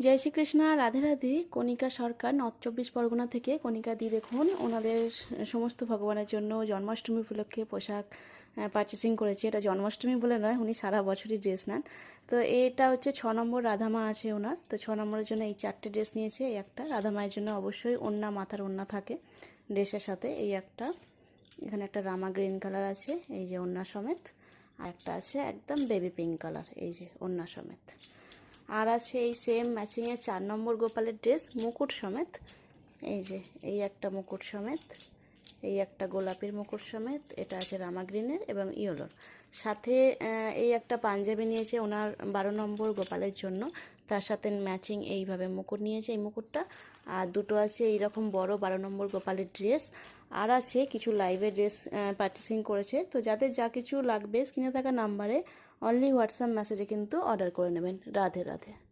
জয় শ্রীকৃষ্ণ, রাধে রাধে। কণিকা সরকার, north 24 Pargana থেকে কণিকা দি দেখুন ওনাদের সমস্ত ভগবানের জন্য জন্মাষ্টমী উপলক্ষে পোশাক পারচেসিং করেছে। এটা জন্মাষ্টমী বলে নয়, উনি সারা বছরই ড্রেস নেন। তো এটা হচ্ছে 6 নম্বর রাধামা আছে ওনার, তো 6 নম্বরের জন্য এই 4টে ড্রেস নিয়েছে। এই একটা রাধামায়ের জন্য অবশ্যই ওড়না, মাথার ওড়না থাকে ড্রেসের সাথে। এই একটা, এখানে একটা রামা গ্রিন কালার আছে এই যে ওড়না সমেত, আর একটা আছে একদম বেবি পিঙ্ক কালার এই যে ওড়না সমেত। আর আছে এই সেম ম্যাচিংয়ের 4 নম্বর গোপালের ড্রেস মুকুট সমেত, এই যে এই একটা মুকুট সমেত, এই একটা গোলাপের মুকুট সমেত। এটা আছে রামা গ্রিনের এবং ইয়েলোর সাথে। এই একটা পাঞ্জাবি নিয়েছে ওনার 12 নম্বর গোপালের জন্য, তার সাথে ম্যাচিং এইভাবে মুকুট নিয়েছে এই মুকুটটা। আর দুটো আছে এইরকম বড় 12 নম্বর গোপালের ড্রেস। আর আছে কিছু লাইভের ড্রেস পারচেসিং করেছে। তো যাদের যা কিছু লাগবে স্ক্রিনে থাকা নাম্বারে অনলি হোয়াটসঅ্যাপ মেসেজে কিন্তু অর্ডার করে নেবেন। রাধে রাধে।